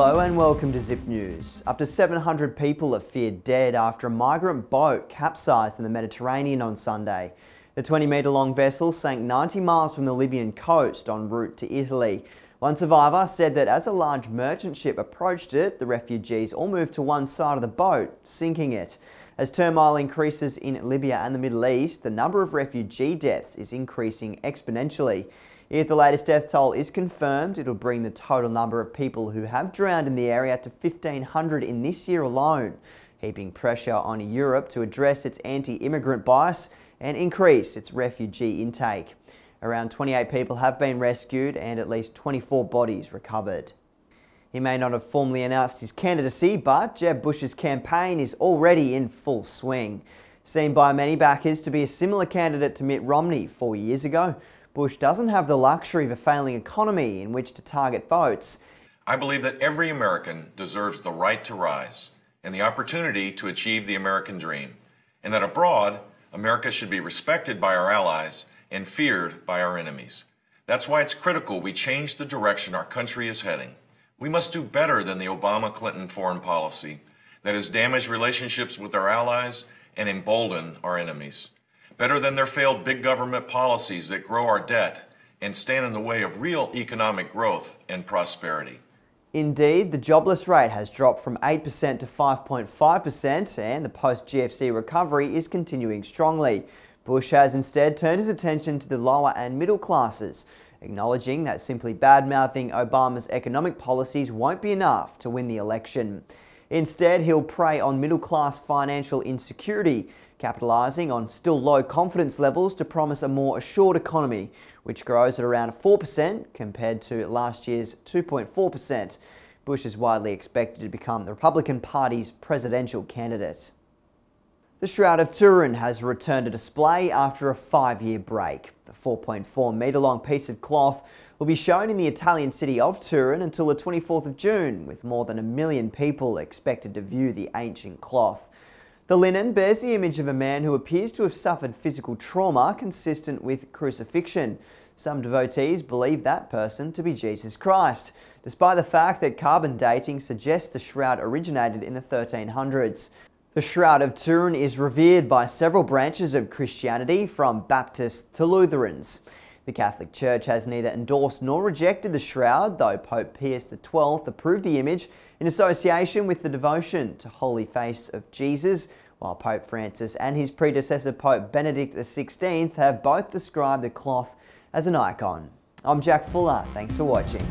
Hello and welcome to Zip News. Up to 700 people are feared dead after a migrant boat capsized in the Mediterranean on Sunday. The 20-metre-long vessel sank 90 miles from the Libyan coast en route to Italy. One survivor said that as a large merchant ship approached it, the refugees all moved to one side of the boat, sinking it. As turmoil increases in Libya and the Middle East, the number of refugee deaths is increasing exponentially. If the latest death toll is confirmed, it'll bring the total number of people who have drowned in the area to 1,500 in this year alone, heaping pressure on Europe to address its anti-immigrant bias and increase its refugee intake. Around 28 people have been rescued and at least 24 bodies recovered. He may not have formally announced his candidacy, but Jeb Bush's campaign is already in full swing. Seen by many backers to be a similar candidate to Mitt Romney 4 years ago, Bush doesn't have the luxury of a failing economy in which to target votes. I believe that every American deserves the right to rise and the opportunity to achieve the American dream, and that abroad, America should be respected by our allies and feared by our enemies. That's why it's critical we change the direction our country is heading. We must do better than the Obama-Clinton foreign policy that has damaged relationships with our allies and emboldened our enemies. Better than their failed big government policies that grow our debt and stand in the way of real economic growth and prosperity. Indeed, the jobless rate has dropped from 8% to 5.5%, and the post-GFC recovery is continuing strongly. Bush has instead turned his attention to the lower and middle classes, acknowledging that simply bad-mouthing Obama's economic policies won't be enough to win the election. Instead, he'll prey on middle-class financial insecurity, capitalising on still low confidence levels to promise a more assured economy, which grows at around 4% compared to last year's 2.4%. Bush is widely expected to become the Republican Party's presidential candidate. The Shroud of Turin has returned to display after a 5-year break. The 4.4-metre-long piece of cloth will be shown in the Italian city of Turin until the 24th of June, with more than 1 million people expected to view the ancient cloth. The linen bears the image of a man who appears to have suffered physical trauma consistent with crucifixion. Some devotees believe that person to be Jesus Christ, despite the fact that carbon dating suggests the shroud originated in the 1300s. The Shroud of Turin is revered by several branches of Christianity, from Baptists to Lutherans. The Catholic Church has neither endorsed nor rejected the shroud, though Pope Pius XII approved the image in association with the devotion to Holy Face of Jesus, while Pope Francis and his predecessor Pope Benedict XVI have both described the cloth as an icon. I'm Jack Fuller, thanks for watching.